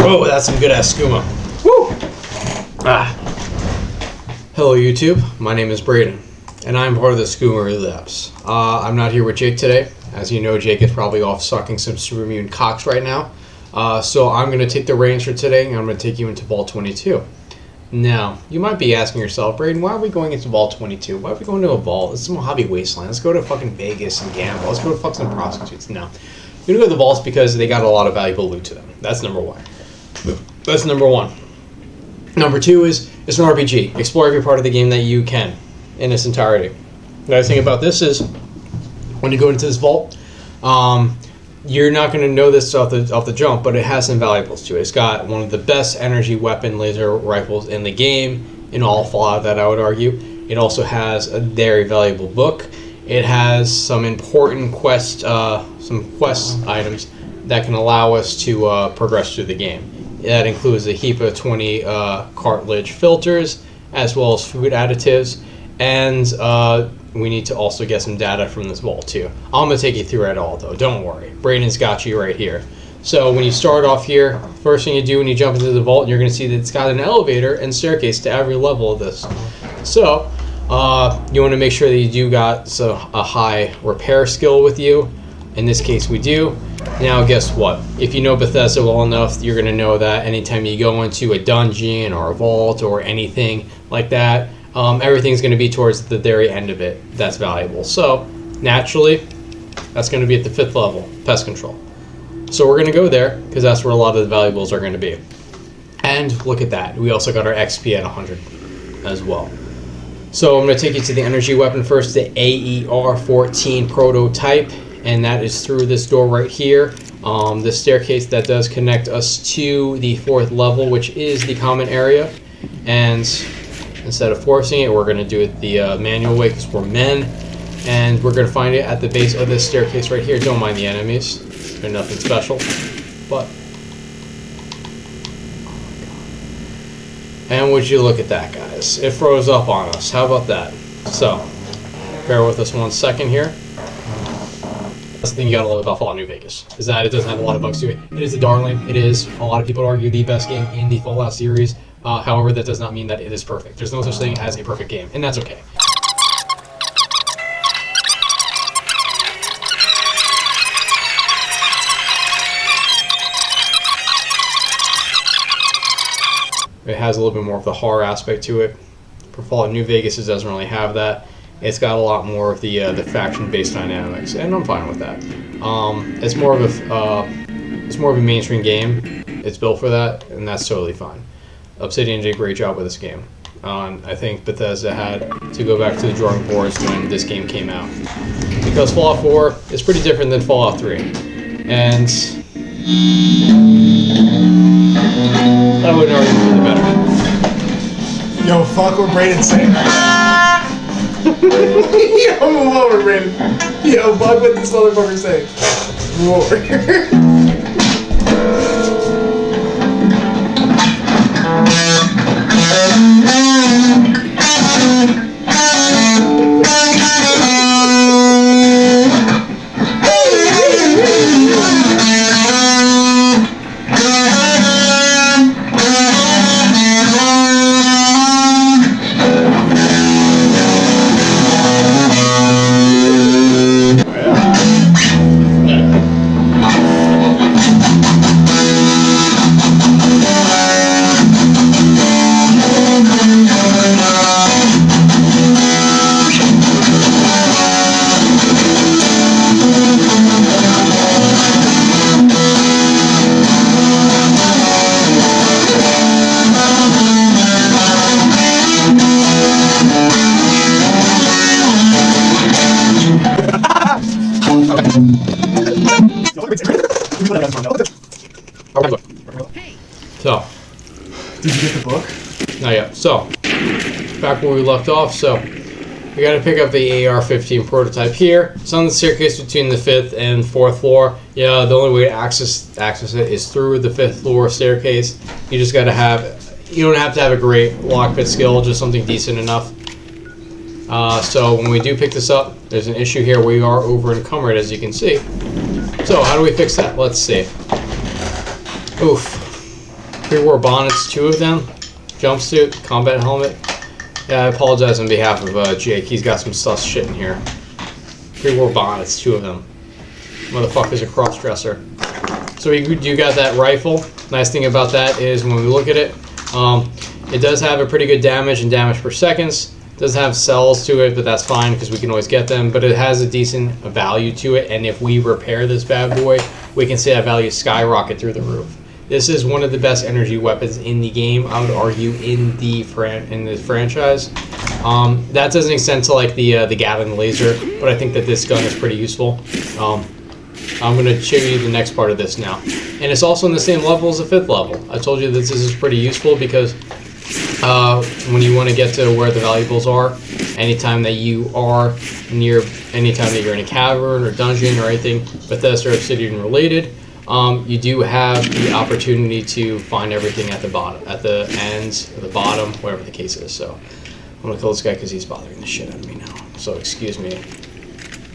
Oh, that's some good ass skooma. Woo! Ah. Hello YouTube, my name is Braden, and I'm part of the Skooma Relapse. I'm not here with Jake today. As you know, Jake is probably off sucking some super mutant cocks right now. So I'm going to take the reins for today, and I'm going to take you into Vault 22. Now, you might be asking yourself, Braden, why are we going into Vault 22? Why are we going to a vault? This is Mojave Wasteland. Let's go to fucking Vegas and gamble. Let's go to fuck some prostitutes. No. You're going to go to the vaults because they got a lot of valuable loot to them. That's number one. That's number one. Number two is, it's an RPG. Explore every part of the game that you can in its entirety. The nice thing about this is, when you go into this vault, you're not going to know this off the jump, but it has some valuables to it. It's got one of the best energy weapon laser rifles in the game, in all Fallout, that I would argue. It also has a very valuable book. It has some important quest items that can allow us to progress through the game. That includes a heap of 20 cartilage filters, as well as food additives, and we need to also get some data from this vault too. I'm going to take you through it all though, don't worry. Braden's got you right here. So when you start off here, first thing you do when you jump into the vault, you're going to see that it's got an elevator and staircase to every level of this. So you want to make sure that you do got a high repair skill with you. In this case we do. Now guess what? If you know Bethesda well enough, you're going to know that anytime you go into a dungeon or a vault or anything like that, everything's going to be towards the very end of it that's valuable. So naturally, that's going to be at the 5th level, pest control. So we're going to go there because that's where a lot of the valuables are going to be. And look at that. We also got our XP at 100 as well. So I'm going to take you to the energy weapon first, the AER-14 prototype. And that is through this door right here. This staircase that does connect us to the 4th level, which is the common area. And instead of forcing it, we're going to do it the manual way because we're men. And we're going to find it at the base of this staircase right here. Don't mind the enemies. They're nothing special. But, and would you look at that, guys. It froze up on us. How about that? So, bear with us 1 second here. That's the thing you gotta love about Fallout New Vegas, is that it doesn't have a lot of bugs to it. It is a darling. It is, a lot of people argue, the best game in the Fallout series. However, that does not mean that it is perfect. There's no such thing as a perfect game, and that's okay. It has a little bit more of the horror aspect to it. For Fallout New Vegas, it doesn't really have that. It's got a lot more of the faction-based dynamics, and I'm fine with that. It's more of a mainstream game. It's built for that, and that's totally fine. Obsidian did a great job with this game. I think Bethesda had to go back to the drawing boards when this game came out, because Fallout 4 is pretty different than Fallout 3, and I wouldn't argue for the better. Yo, fuck what Braden's saying. Yo, move over, Braden. Yo, fuck what this motherfucker's saying. Move over. So, did you get the book? Not yet. So, back where we left off. So, we got to pick up the AR-15 prototype here. It's on the staircase between the 5th and 4th floor. Yeah, the only way to access it is through the 5th floor staircase. You just got to have, you don't have to have a great lockpick skill, just something decent enough. So when we do pick this up, there's an issue here. We are over encumbered, as you can see. So how do we fix that? Let's see. Oof. Pre-war bonnets, 2 of them. Jumpsuit, combat helmet. Yeah, I apologize on behalf of Jake. He's got some sus shit in here. Pre-war bonnets, 2 of them. Motherfucker's a cross-dresser. So you got that rifle. Nice thing about that is when we look at it, it does have a pretty good damage and damage per seconds. It does have cells to it, but that's fine because we can always get them. But it has a decent value to it, and if we repair this bad boy, we can see that value skyrocket through the roof. This is one of the best energy weapons in the game. I would argue in the franchise. That doesn't extend to like the Gatling laser, but I think that this gun is pretty useful. I'm going to show you the next part of this now. And it's also in the same level as the 5th level. I told you that this is pretty useful because when you want to get to where the valuables are, anytime that you are near, anytime that you're in a cavern or dungeon or anything Bethesda or Obsidian related, you do have the opportunity to find everything at the bottom, at the ends, or the bottom, whatever the case is. So I'm going to kill this guy because he's bothering the shit out of me now. So excuse me.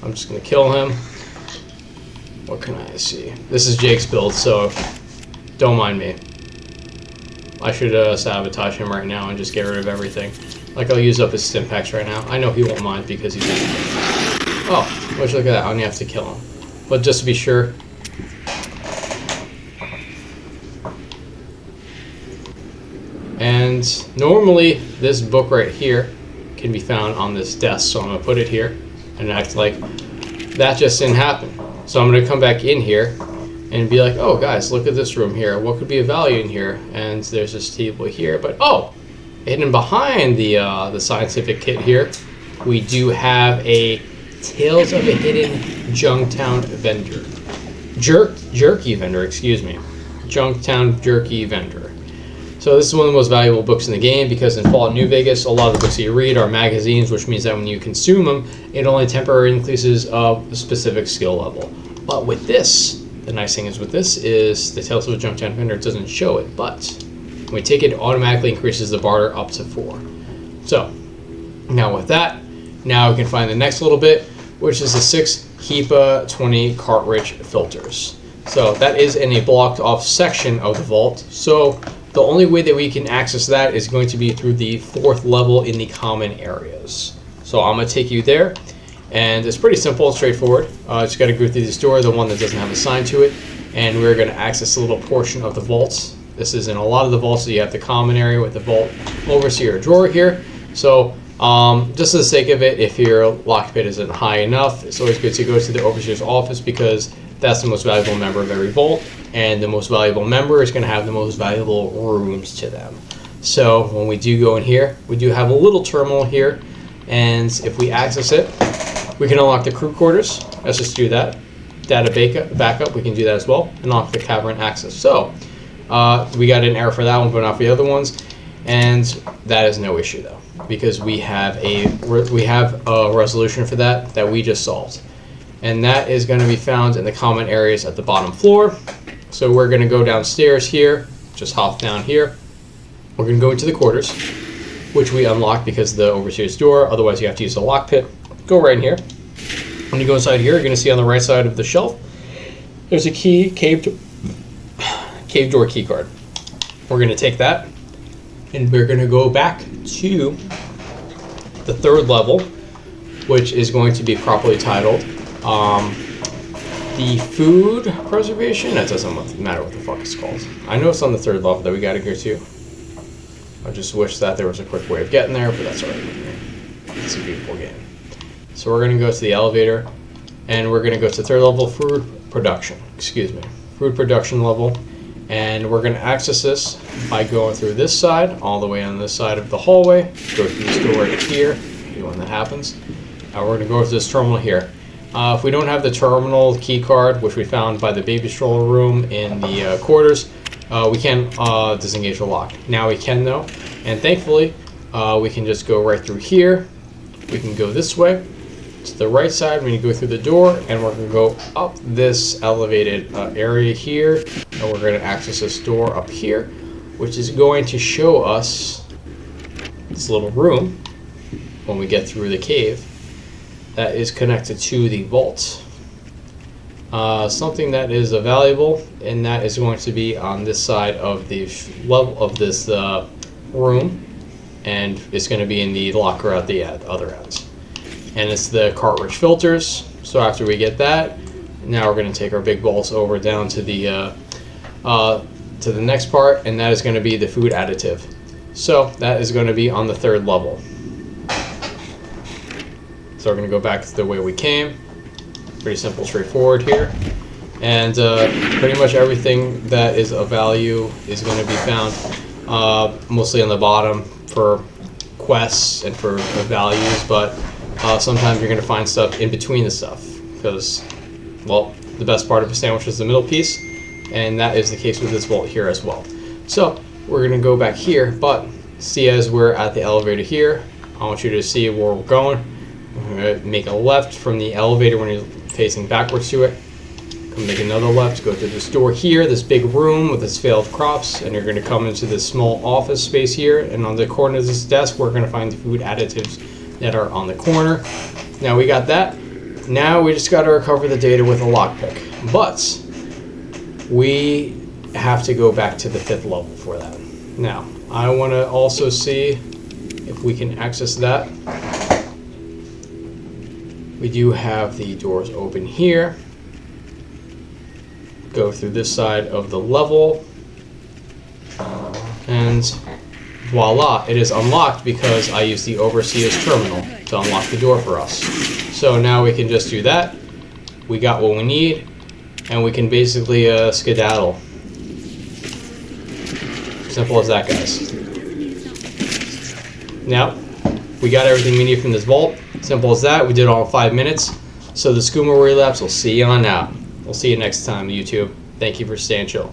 I'm just going to kill him. What can I see? This is Jake's build, so don't mind me. I should sabotage him right now and just get rid of everything. Like, I'll use up his Stimpaks right now. I know he won't mind because he's... Oh, look at that. I only have to kill him. But just to be sure... And normally, this book right here can be found on this desk, so I'm going to put it here and act like that just didn't happen. So I'm going to come back in here and be like, oh guys, look at this room here. What could be a value in here? And there's this table here, but oh, hidden behind the scientific kit here, we do have a Tales of a Hidden Junktown vendor. Jerky vendor, excuse me. Junktown jerky vendor. So this is one of the most valuable books in the game because in Fallout New Vegas, a lot of the books that you read are magazines, which means that when you consume them, it only temporarily increases a specific skill level. But with this, the nice thing is with this is the Tales of a Junktown vendor doesn't show it, but when we take it, it automatically increases the barter up to 4. So now with that, now we can find the next little bit, which is the 6 HEPA 20 cartridge filters. So that is in a blocked off section of the vault. So the only way that we can access that is going to be through the 4th level in the common areas. So I'm going to take you there, and it's pretty simple and straightforward. Just got to go through this door, the one that doesn't have a sign to it, and we're going to access a little portion of the vaults. This is in a lot of the vaults, so you have the common area with the vault overseer drawer here. So just for the sake of it, if your lockpick isn't high enough, it's always good to go to the overseer's office because that's the most valuable member of every vault, and the most valuable member is going to have the most valuable rooms to them. So when we do go in here, we do have a little terminal here, and if we access it, we can unlock the crew quarters. Let's just do that. Data backup, we can do that as well. Unlock the cavern access. So we got an error for that one, but not for the other ones, and that is no issue though, because we have a resolution for that we just solved. And that is going to be found in the common areas at the bottom floor. So we're going to go downstairs here, just hop down here. We're going to go into the quarters, which we unlock because of the overseer's door. Otherwise, you have to use the lock pit. Go right in here. When you go inside here, you're going to see on the right side of the shelf, there's a cave door key card. We're going to take that, and we're going to go back to the 3rd level, which is going to be properly titled the food preservation. That doesn't matter what the fuck it's called. I know it's on the 3rd level that we gotta go to. I just wish that there was a quick way of getting there, but that's alright with me. It's a beautiful game. So we're gonna go to the elevator, and we're gonna go to 3rd level food production. Food production level, and we're gonna access this by going through this side, all the way on this side of the hallway. Go through this door right here. When that happens, we're gonna go to this terminal here. If we don't have the terminal key card, which we found by the baby stroller room in the quarters, we can't disengage the lock. Now we can though, and thankfully we can just go right through here. We can go this way to the right side when you go through the door, and we're going to go up this elevated area here, and we're going to access this door up here, which is going to show us this little room when we get through the cave that is connected to the vault. something that is valuable, and that is going to be on this side of the level of this room, and it's going to be in the locker at the other end. And it's the cartridge filters. So after we get that, now we're going to take our big balls over down to the next part, and that is going to be the food additive. So that is going to be on the 3rd level. So we're going to go back to the way we came. Pretty simple, straightforward here. And pretty much everything that is of value is going to be found mostly on the bottom for quests and for values, but sometimes you're going to find stuff in between the stuff, because, well, the best part of a sandwich is the middle piece, and that is the case with this vault here as well. So we're going to go back here, but see, as we're at the elevator here, I want you to see where we're going. We're going to make a left from the elevator when you're facing backwards to it. Come make another left, go through this door here, this big room with its failed crops, and you're going to come into this small office space here, and on the corner of this desk we're going to find the food additives that are on the corner. Now we got that. Now we just got to recover the data with a lockpick, but we have to go back to the 5th level for that. Now I want to also see if we can access that. We do have the doors open here. Go through this side of the level, and voila, it is unlocked because I used the Overseer's terminal to unlock the door for us. So now we can just do that. We got what we need, and we can basically skedaddle. Simple as that, guys. Now, we got everything we need from this vault. Simple as that. We did it all in 5 minutes. So the Skooma Relapse will see you on out. We'll see you next time, YouTube. Thank you for staying chill.